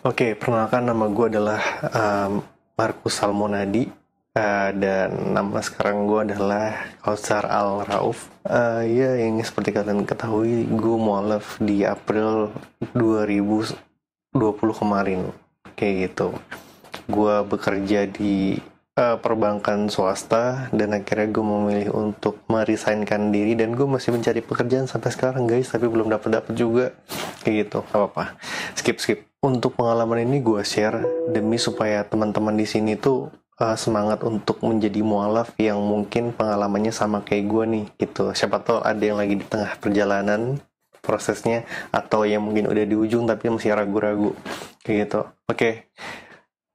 Oke, perkenalkan nama gue adalah Markus Salmonadi, dan nama sekarang gue adalah Kautsar Al Rauf. Ya, yang seperti kalian ketahui, gue mualaf di April 2020 kemarin, kayak gitu. Gue bekerja di perbankan swasta dan akhirnya gue memilih untuk meresignkan diri dan gue masih mencari pekerjaan sampai sekarang guys, tapi belum dapat juga, kayak gitu. Gak apa-apa, skip. Untuk pengalaman ini gue share demi supaya teman-teman di sini tuh semangat untuk menjadi mualaf yang mungkin pengalamannya sama kayak gue nih gitu. Siapa tahu ada yang lagi di tengah perjalanan prosesnya, atau yang mungkin udah di ujung tapi masih ragu-ragu, kayak gitu. Oke.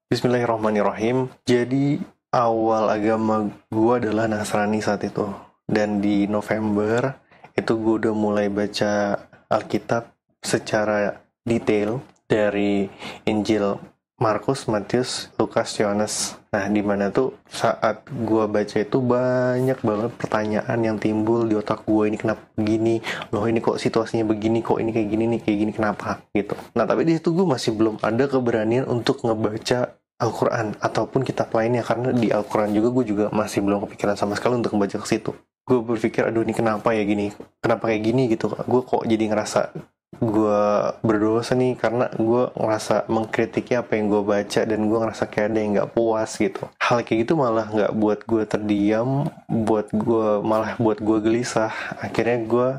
Bismillahirrahmanirrahim. Jadi awal agama gue adalah Nasrani saat itu. Dan di November itu gue udah mulai baca Alkitab secara detail dari Injil Markus, Matius, Lukas, Yohanes. Nah, di mana tuh saat gue baca itu banyak banget pertanyaan yang timbul di otak gue. Ini kenapa begini? Loh, ini kok situasinya begini? Kok ini kayak gini nih? Kayak gini kenapa? Gitu. Nah, tapi di situ gue masih belum ada keberanian untuk ngebaca Al-Quran ataupun kitab lainnya, karena di Al-Quran juga gue juga masih belum kepikiran sama sekali untuk membaca ke situ. Gue berpikir, aduh ini kenapa ya gini? Kenapa kayak gini gitu? Gue kok jadi ngerasa gue berdosa nih karena gue ngerasa mengkritiki apa yang gue baca dan gue ngerasa kayak ada yang nggak puas gitu. Hal kayak gitu malah nggak buat gue terdiam, malah buat gue gelisah. Akhirnya gue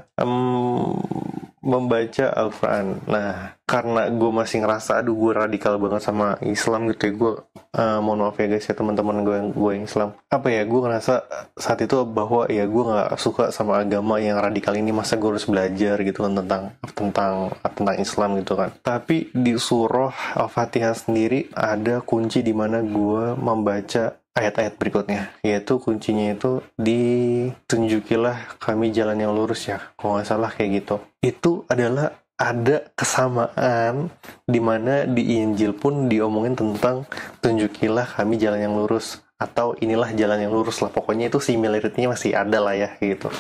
membaca Al-Quran. Nah, karena gue masih ngerasa, aduh gue radikal banget sama Islam gitu ya, gue mohon maaf ya guys ya teman-teman gue yang Islam. Apa ya, gue ngerasa saat itu bahwa ya gue nggak suka sama agama yang radikal ini, masa gue harus belajar gitu kan tentang Islam gitu kan. Tapi di surah Al-Fatihah sendiri ada kunci di mana gue membaca ayat-ayat berikutnya, yaitu kuncinya itu ditunjukilah kami jalan yang lurus ya, kalau nggak salah kayak gitu. Itu adalah ada kesamaan di mana di Injil pun diomongin tentang tunjukilah kami jalan yang lurus, atau inilah jalan yang lurus lah, pokoknya itu similarity-nya masih ada lah ya gitu.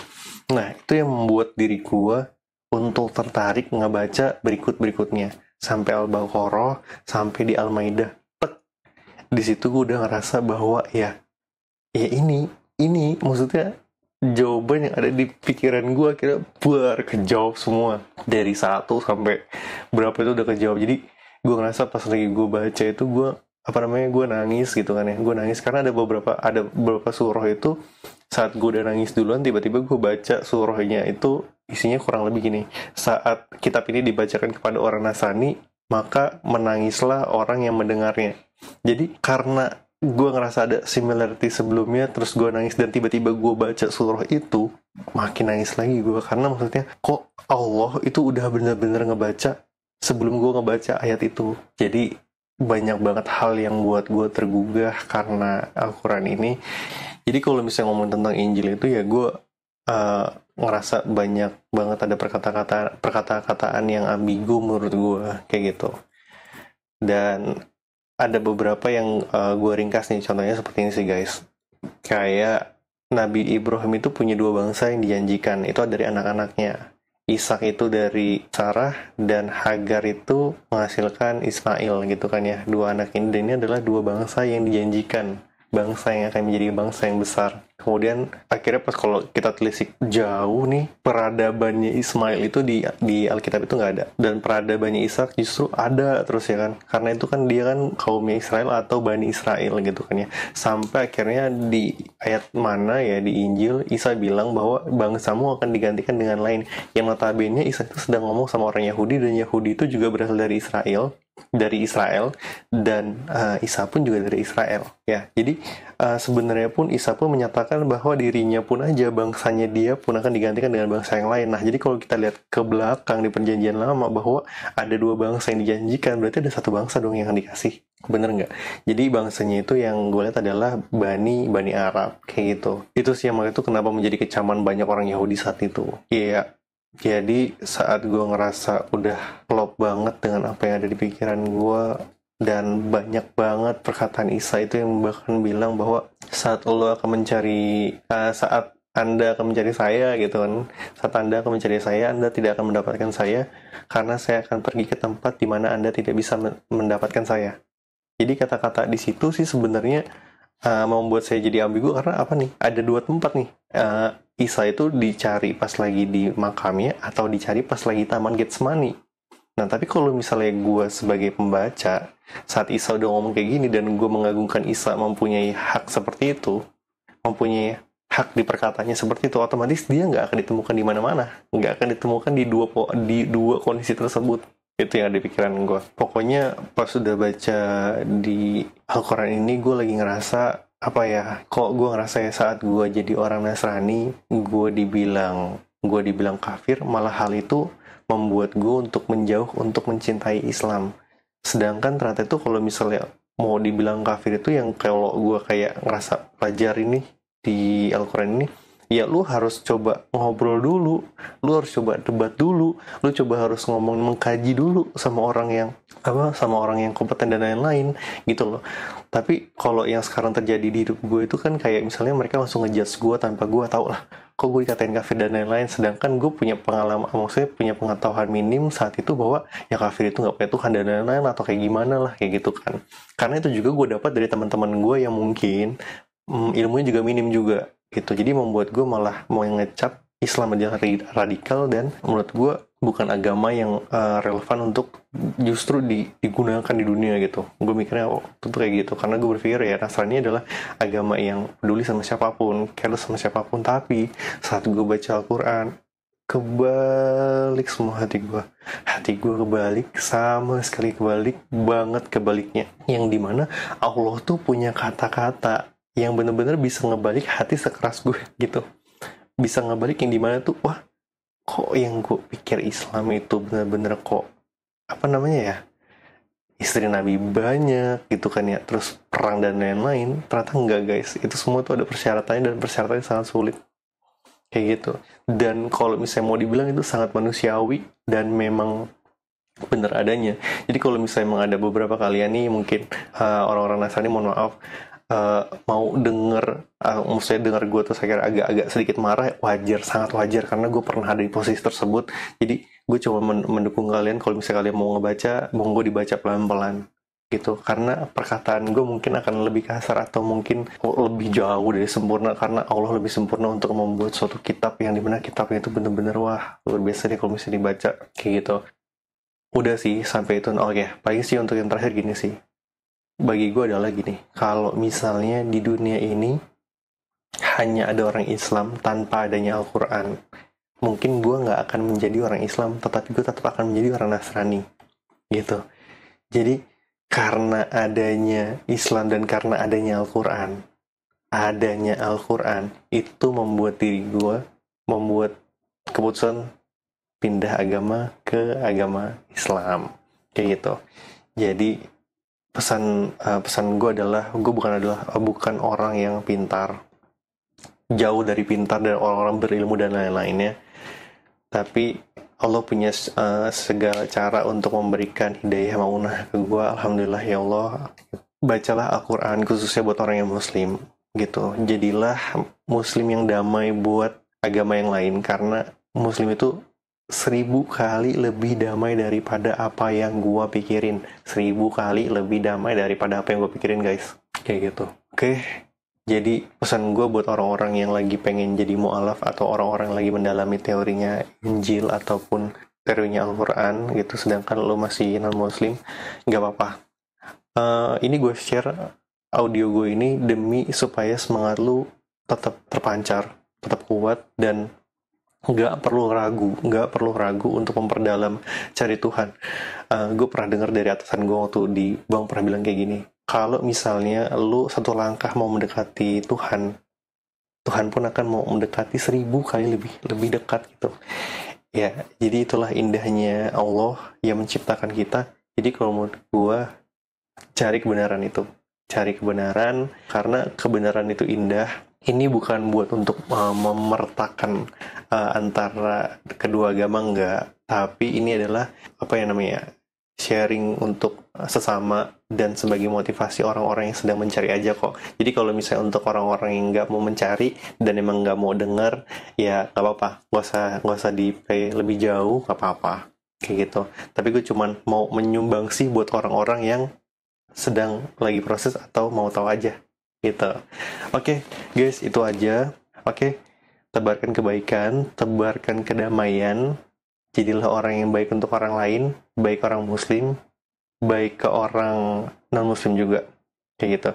Nah, itu yang membuat diri gua untuk tertarik ngebaca berikutnya sampai Al-Baqarah, sampai di Al-Maidah. Di situ gue udah ngerasa bahwa ya ini maksudnya jawaban yang ada di pikiran gue akhirnya kejawab semua, dari satu sampai berapa itu udah kejawab. Jadi gue ngerasa pas lagi gue baca itu, gue nangis gitu kan ya. Gue nangis karena ada beberapa surah itu, saat gue udah nangis duluan, tiba-tiba gue baca surahnya itu isinya kurang lebih gini: saat kitab ini dibacakan kepada orang Nasrani, maka menangislah orang yang mendengarnya. Jadi karena gue ngerasa ada similarity sebelumnya, terus gue nangis, dan tiba-tiba gue baca surah itu, makin nangis lagi gue, karena maksudnya kok Allah itu udah bener-bener ngebaca sebelum gue ngebaca ayat itu. Jadi banyak banget hal yang buat gue tergugah karena Al-Quran ini. Jadi kalau misalnya ngomong tentang Injil itu ya, gue uh, ngerasa banyak banget ada perkata-kataan yang ambigu menurut gue, kayak gitu. Dan ada beberapa yang gue ringkas nih, contohnya seperti ini sih guys. Kayak Nabi Ibrahim itu punya dua bangsa yang dijanjikan, itu dari anak-anaknya. Ishak itu dari Sarah, dan Hagar itu menghasilkan Ismail gitu kan ya. Dua anak ini, dan ini adalah dua bangsa yang dijanjikan, bangsa yang akan menjadi bangsa yang besar. Kemudian akhirnya pas kalau kita telisik jauh nih, peradabannya Ismail itu di Alkitab itu nggak ada, dan peradabannya Ishak justru ada terus ya kan, karena itu kan dia kan kaumnya Israel atau Bani Israel gitu kan ya. Sampai akhirnya di ayat mana ya di Injil, Isa bilang bahwa bangsamu akan digantikan dengan lain, yang notabene Isa itu sedang ngomong sama orang Yahudi, dan Yahudi itu juga berasal dari Israel, dan Isa pun juga dari Israel ya. Jadi sebenarnya pun Isa pun menyatakan bahwa dirinya pun aja, bangsanya dia pun akan digantikan dengan bangsa yang lain. Nah, jadi kalau kita lihat ke belakang di perjanjian lama bahwa ada dua bangsa yang dijanjikan, berarti ada satu bangsa dong yang akan dikasih. Bener nggak? Jadi bangsanya itu yang gue lihat adalah Bani Arab, kayak gitu. Itu sih yang makanya itu kenapa menjadi kecaman banyak orang Yahudi saat itu. Iya. Jadi saat gue ngerasa udah klop banget dengan apa yang ada di pikiran gue, dan banyak banget perkataan Isa itu yang bahkan bilang bahwa saat Anda akan mencari saya gitu kan. Saat Anda akan mencari saya, Anda tidak akan mendapatkan saya karena saya akan pergi ke tempat di mana Anda tidak bisa mendapatkan saya. Jadi kata-kata di situ sih sebenarnya membuat saya jadi ambigu karena apa nih? Ada dua tempat nih. Isa itu dicari pas lagi di makamnya atau dicari pas lagi Taman Getsemani. Nah, tapi kalau misalnya gue sebagai pembaca, saat Isa udah ngomong kayak gini dan gue mengagungkan Isa mempunyai hak seperti itu, mempunyai hak di perkataannya seperti itu, otomatis dia nggak akan ditemukan di mana-mana, nggak akan ditemukan di dua kondisi tersebut. Itu yang ada di pikiran gue. Pokoknya pas udah baca di Al-Quran ini, gue lagi ngerasa apa ya, kok gue ngerasa ya saat gue jadi orang Nasrani, gue dibilang kafir, malah hal itu membuat gue untuk menjauh untuk mencintai Islam. Sedangkan ternyata itu kalau misalnya mau dibilang kafir itu yang kalau gue kayak ngerasa pelajar ini di Al-Quran ini, ya lu harus coba ngobrol dulu, lu harus coba debat dulu, lu coba harus mengkaji dulu sama orang yang kompeten dan lain-lain gitu loh. Tapi kalau yang sekarang terjadi di hidup gue itu kan kayak misalnya mereka langsung ngejudge gue tanpa gue tahu lah kok gue dikatain kafir dan lain-lain, sedangkan gue punya pengalaman, maksudnya punya pengetahuan minim saat itu bahwa ya kafir itu nggak punya Tuhan dan lain-lain atau kayak gimana lah kayak gitu kan. Karena itu juga gue dapat dari teman-teman gue yang mungkin ilmunya juga minim juga gitu. Jadi membuat gue malah mau ngecap Islam aja radikal dan menurut gue bukan agama yang relevan untuk justru digunakan di dunia gitu. Gue mikirnya itu kayak gitu karena gue berpikir ya Nasrani adalah agama yang peduli sama siapapun, careless sama siapapun. Tapi saat gue baca Al-Quran, kebalik semua hati gue kebalik, sama sekali kebalik banget kebaliknya, yang dimana Allah tuh punya kata-kata yang bener-bener bisa ngebalik hati sekeras gue gitu, bisa ngebalik yang dimana tuh wah kok yang gue pikir Islam itu bener-bener kok apa namanya ya, istri Nabi banyak gitu kan ya, terus perang dan lain-lain, ternyata enggak guys, itu semua tuh ada persyaratannya dan persyaratannya sangat sulit kayak gitu. Dan kalau misalnya mau dibilang itu sangat manusiawi dan memang bener adanya. Jadi kalau misalnya emang ada beberapa kalian nih mungkin orang-orang Nasrani, mohon maaf, mau maksudnya denger gue terus akhirnya agak sedikit marah, wajar, sangat wajar karena gue pernah ada di posisi tersebut. Jadi gue coba mendukung kalian kalau misalnya kalian mau ngebaca, monggo dibaca pelan-pelan gitu, karena perkataan gue mungkin akan lebih kasar atau mungkin lebih jauh dari sempurna karena Allah lebih sempurna untuk membuat suatu kitab yang dimana kitabnya itu bener-bener wah luar biasa deh kalau misalnya dibaca kayak gitu. Udah sih sampai itu. Oke, paling sih untuk yang terakhir gini sih, bagi gue adalah gini, kalau misalnya di dunia ini hanya ada orang Islam tanpa adanya Al-Quran, mungkin gue nggak akan menjadi orang Islam, tetapi gue tetap akan menjadi orang Nasrani gitu. Jadi karena adanya Islam dan karena adanya Al-Quran itu membuat diri gue membuat keputusan pindah agama ke agama Islam kayak gitu. Jadi pesan gue adalah gue bukan orang yang pintar, jauh dari pintar dan orang-orang berilmu dan lain-lainnya, tapi Allah punya segala cara untuk memberikan hidayah maunah ke gue. Alhamdulillah ya Allah, bacalah Al-Quran khususnya buat orang yang muslim gitu, jadilah muslim yang damai buat agama yang lain, karena muslim itu 1000 kali lebih damai daripada apa yang gua pikirin. 1000 kali lebih damai daripada apa yang gua pikirin guys. Kayak gitu. Oke. Jadi pesan gua buat orang-orang yang lagi pengen jadi mu'alaf atau orang-orang yang lagi mendalami teorinya Injil ataupun teorinya Al-Quran gitu, sedangkan lo masih non-muslim, gak apa-apa. Ini gue share audio gue ini demi supaya semangat lu tetap terpancar, tetap kuat, dan nggak perlu ragu untuk memperdalam cari Tuhan. Gue pernah dengar dari atasan gue waktu di Bang pernah bilang kayak gini, kalau misalnya lu satu langkah mau mendekati Tuhan, Tuhan pun akan mau mendekati 1000 kali lebih dekat gitu ya. Jadi itulah indahnya Allah yang menciptakan kita. Jadi kalau menurut gue, cari kebenaran karena kebenaran itu indah. Ini bukan buat untuk memertakan antara kedua agama, enggak, tapi ini adalah apa yang namanya, sharing untuk sesama dan sebagai motivasi orang-orang yang sedang mencari aja kok. Jadi kalau misalnya untuk orang-orang yang nggak mau mencari dan emang nggak mau denger, ya nggak apa-apa, nggak usah di play lebih jauh, nggak apa-apa kayak gitu. Tapi gue cuman mau menyumbang sih buat orang-orang yang sedang lagi proses atau mau tahu aja gitu. Oke, guys, itu aja. Oke, tebarkan kebaikan, tebarkan kedamaian. Jadilah orang yang baik untuk orang lain, baik orang muslim, baik ke orang non muslim juga kayak gitu.